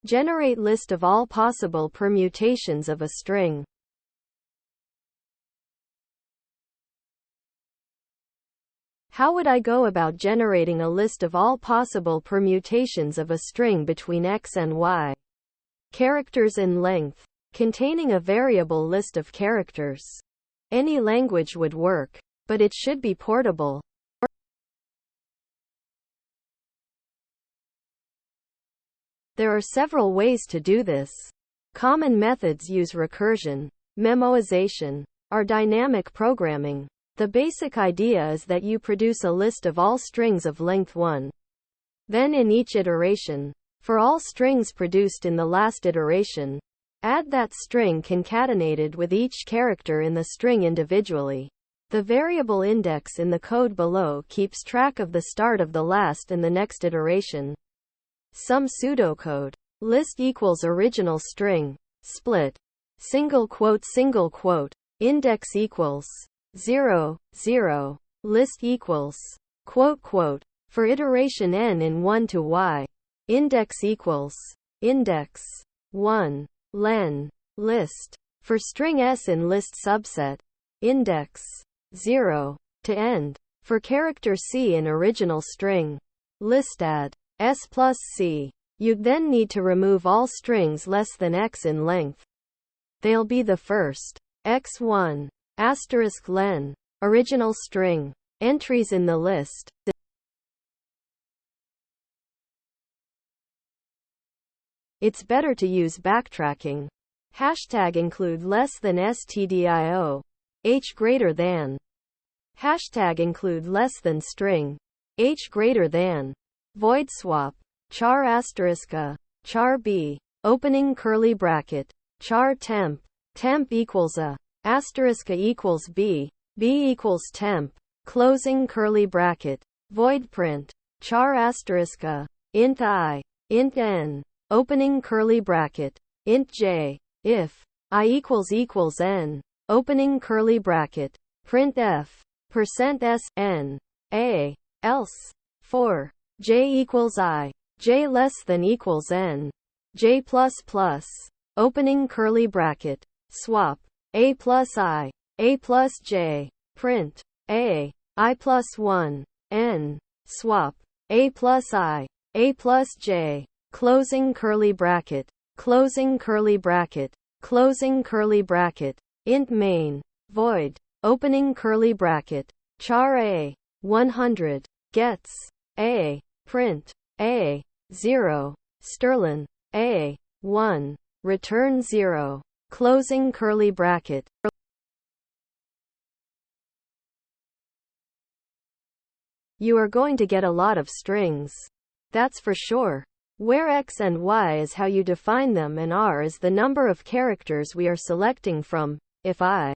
Generate list of all possible permutations of a string. How would I go about generating a list of all possible permutations of a string between x and y? Characters in length. Containing a variable list of characters. Any language would work, but it should be portable. There are several ways to do this. Common methods use recursion, memoization, or dynamic programming. The basic idea is that you produce a list of all strings of length 1. Then in each iteration, for all strings produced in the last iteration, add that string concatenated with each character in the string individually. The variable index in the code below keeps track of the start of the last and the next iteration. Some pseudocode. List equals original string. Split. Single quote, index equals 0, 0. List equals quote, quote. For iteration n in 1 to y. Index equals index 1. Len. List. For string s in list subset. Index 0 to end. For character c in original string. List add s plus c. You'd then need to remove all strings less than x in length. They'll be the first x1 asterisk len original string entries in the list. It's better to use backtracking. Hashtag include less than stdio. H greater than. Hashtag include less than string. H greater than. Void swap. Char asterisk a. Char b. Opening curly bracket. Char temp. Temp equals a. Asterisk a equals b. B equals temp. Closing curly bracket. Void print. Char asterisk a. Int I. Int n. Opening curly bracket. Int j. If I equals n. Opening curly bracket. Print f. %s n. A. Else. For j equals I. J less than equals n. J plus plus. Opening curly bracket. Swap. A plus I. A plus j. Print. A. I plus 1. N. Swap. A plus I. A plus j. Closing curly bracket. Closing curly bracket. Closing curly bracket. Int main. Void. Opening curly bracket. Char a. 100. Gets. A. Print. A. 0. Sterlin. A. 1. Return 0. Closing curly bracket. You are going to get a lot of strings. That's for sure. Where x and y is how you define them and r is the number of characters we are selecting from. If I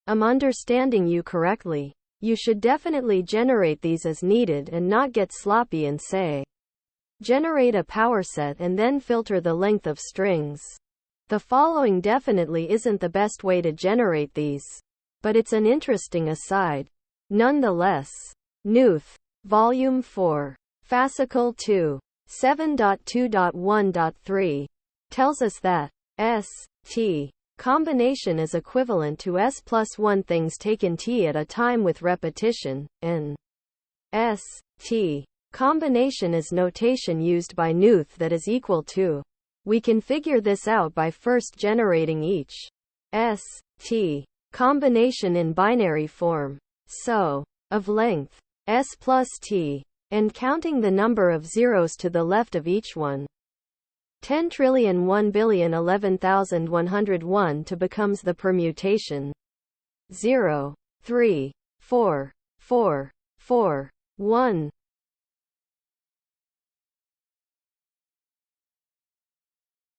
am understanding you correctly, you should definitely generate these as needed and not get sloppy and say, generate a power set and then filter the length of strings. The following definitely isn't the best way to generate these, but it's an interesting aside. Nonetheless, Knuth, Volume 4, Fascicle 2. 7.2.1.3 tells us that S-T combination is equivalent to S plus 1 things taken T at a time with repetition, and S-T combination is notation used by Knuth that is equal to. We can figure this out by first generating each S-T combination in binary form. So, of length S plus T, and counting the number of zeros to the left of each one. 10,001,011,101 to becomes the permutation 0, 3, 4, 4, 4, 1.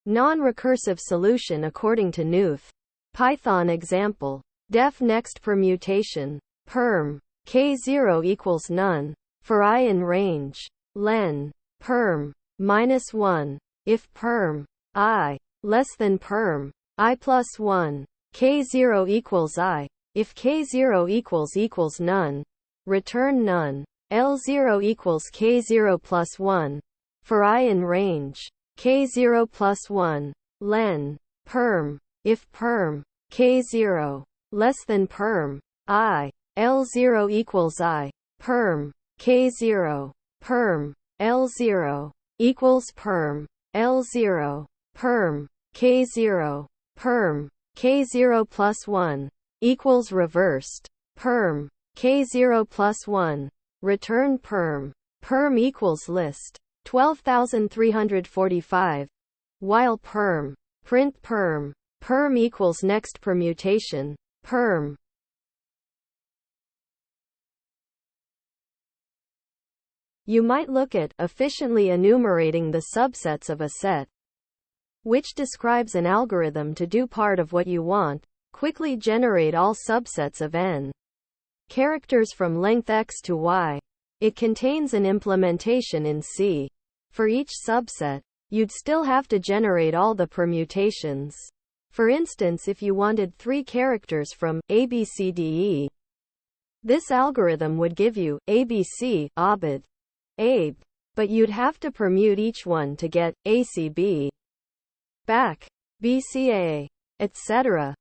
Non-recursive solution according to Knuth. Python example. Def next permutation. Perm. K0 equals none. For I in range. Len. Perm. -1. If perm. I. Less than perm. I plus 1. K0 equals I. If K0 equals none. Return none. L0 equals K0 plus 1. For I in range. K0 plus 1. Len. Perm. If perm. K0 less than perm. I. L0 equals I. Perm. K0. Perm. L0 equals perm. L0. Perm. K0. Perm. K0 plus 1 equals reversed. Perm. K0 plus 1. Return perm. Perm equals list. 12,345. While perm. Print perm. Perm equals next permutation. Perm. You might look at efficiently enumerating the subsets of a set, which describes an algorithm to do part of what you want. Quickly generate all subsets of n characters from length x to y. It contains an implementation in C. For each subset, you'd still have to generate all the permutations. For instance, if you wanted 3 characters from ABCDE, this algorithm would give you ABC, Abid, Abe, but you'd have to permute each one to get ACB, back, BCA, etc.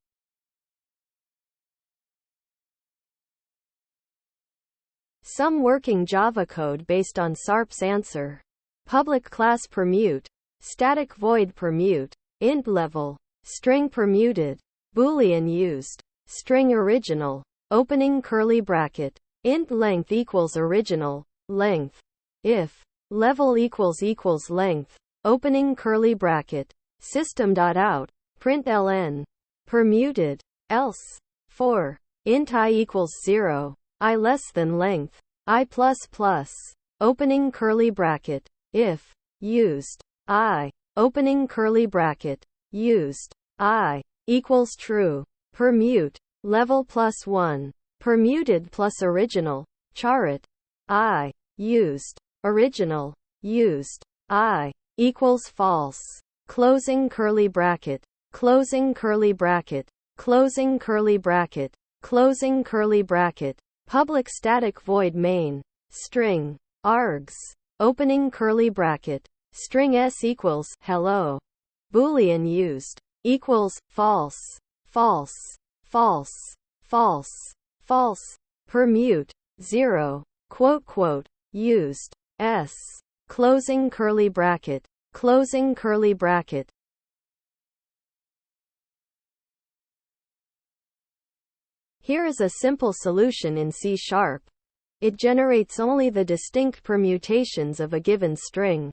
Some working Java code based on SARP's answer. Public class permute, static void permute, int level, string permuted, boolean used, string original, opening curly bracket, int length equals original, length, if, level equals length, opening curly bracket, system.out, println, permuted, else, for, int I equals 0, I less than length, I plus plus, opening curly bracket, if, used, I, opening curly bracket, used, I, equals true, permute, level plus 1, permuted plus original, charit, I, used, original, used, I, equals false, closing curly bracket, closing curly bracket, closing curly bracket, closing curly bracket, public static void main, string, args, opening curly bracket, string s equals hello, boolean used, equals false, false, false, false, false, permute, 0, quote, used, s, closing curly bracket, closing curly bracket. Here is a simple solution in C#. It generates only the distinct permutations of a given string.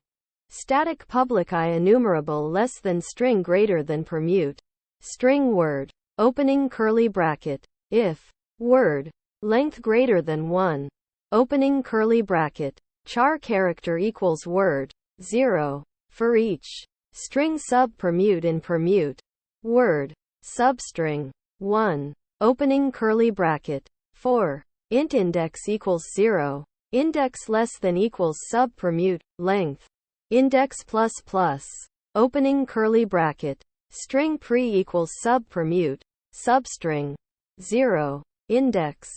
Static public I enumerable less than string greater than permute. String word, opening curly bracket, if, word, length greater than 1, opening curly bracket, char character equals word, 0, for each string sub permute in permute, word, substring, 1, opening curly bracket, 4, int index equals 0, index less than equals sub permute, length, index plus plus, opening curly bracket, string pre equals sub permute, substring, 0, index,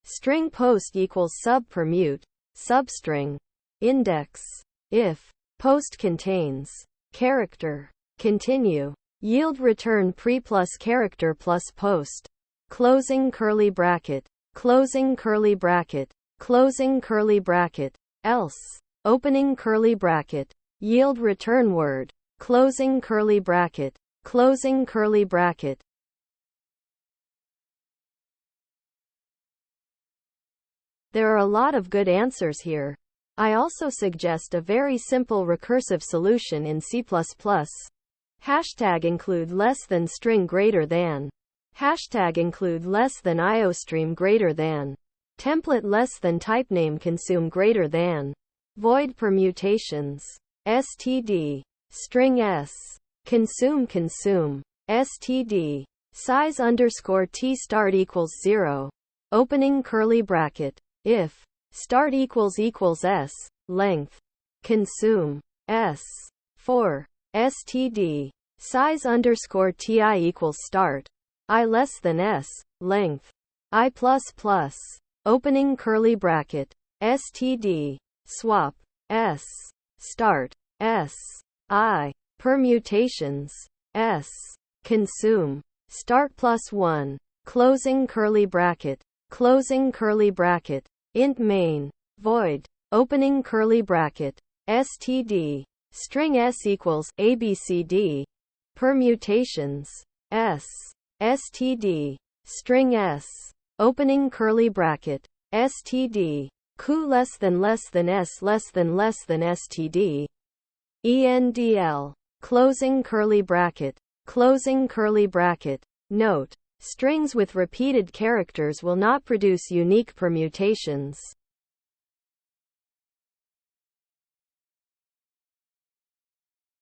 string post equals sub permute, substring, index, if, post contains, character, continue, yield return pre plus character plus post, closing curly bracket, closing curly bracket, closing curly bracket, else, opening curly bracket, yield return word, closing curly bracket, closing curly bracket. There are a lot of good answers here. I also suggest a very simple recursive solution in C++. Hashtag include less than string greater than. Hashtag include less than iostream greater than. Template less than typename consume greater than. Void permutations. std. String s. Consume std. Size underscore t start equals 0. Opening curly bracket. If. Start equals s. Length. Consume. s. For. std. Size underscore ti equals start. I less than s. Length. I plus plus. Opening curly bracket. std. Swap. s. Start. s. I. permutations, s, consume, start +1, closing curly bracket, int main, void, opening curly bracket, std, string s equals abcd, permutations, s, std, string s, opening curly bracket, std, q less than s less than std, endl, closing curly bracket, note, strings with repeated characters will not produce unique permutations.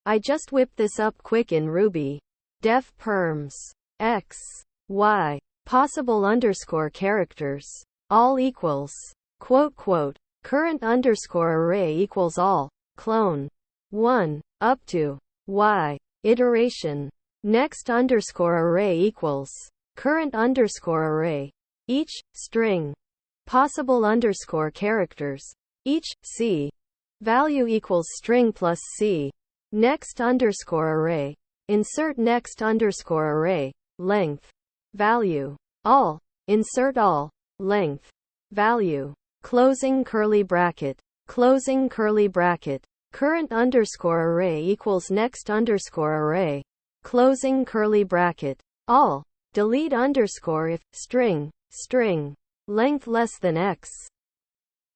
I just whipped this up quick in Ruby. Def perms x, y, possible underscore characters, all equals, current underscore array equals all, clone, 1, up to, y, iteration, next underscore array equals, current underscore array, each, string, possible underscore characters, each, c, value equals string plus c, next underscore array, insert next underscore array, length, value, all, insert all, length, value, closing curly bracket, current underscore array equals next underscore array, closing curly bracket, all, delete underscore if, string, length less than x,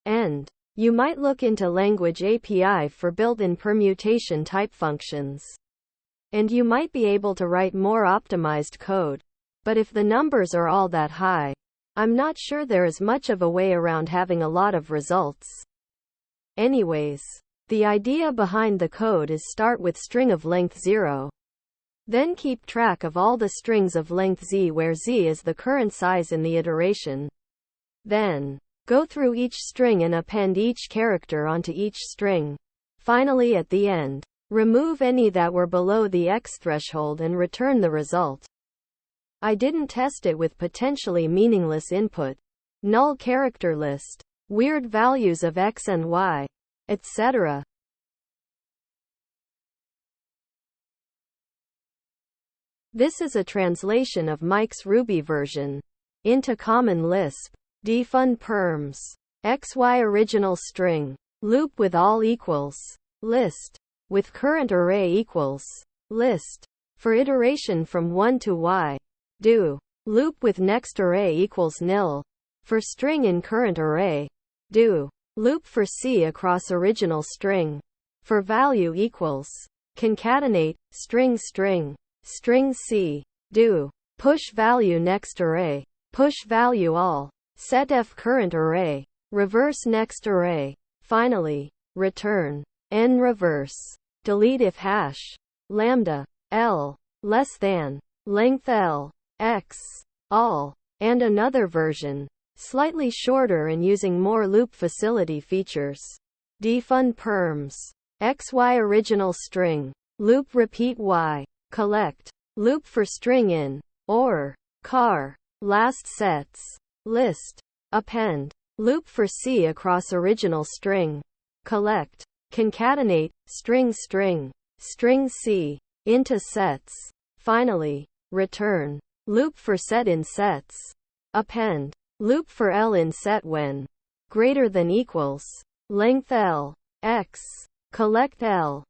end. You might look into Language API for built-in permutation type functions. And you might be able to write more optimized code. But if the numbers are all that high, I'm not sure there is much of a way around having a lot of results. Anyways, the idea behind the code is start with string of length 0. Then keep track of all the strings of length z where z is the current size in the iteration. Then, go through each string and append each character onto each string. Finally at the end, remove any that were below the x threshold and return the result. I didn't test it with potentially meaningless input, null character list, weird values of x and y, etc. This is a translation of Mike's Ruby version into Common Lisp. Defund perms. XY original string. Loop with all equals. List. With current array equals. List. For iteration from 1 to y. Do. Loop with next array equals nil. For string in current array. Do. Loop for c across original string. For value equals. Concatenate. String c. Do. Push value next array. Push value all. Set f current array. Reverse next array. Finally, return. N reverse. Delete if hash. Lambda. L. Less than. Length L. X. All. And another version. Slightly shorter and using more loop facility features. Defund perms. XY original string. Loop repeat y. Collect. Loop for string in. Or. Char. Last sets. List. Append. Loop for c across original string. Collect. Concatenate. String c. Into sets. Finally. Return. Loop for set in sets. Append. Loop for L in set when greater than equals. Length L. X. Collect L.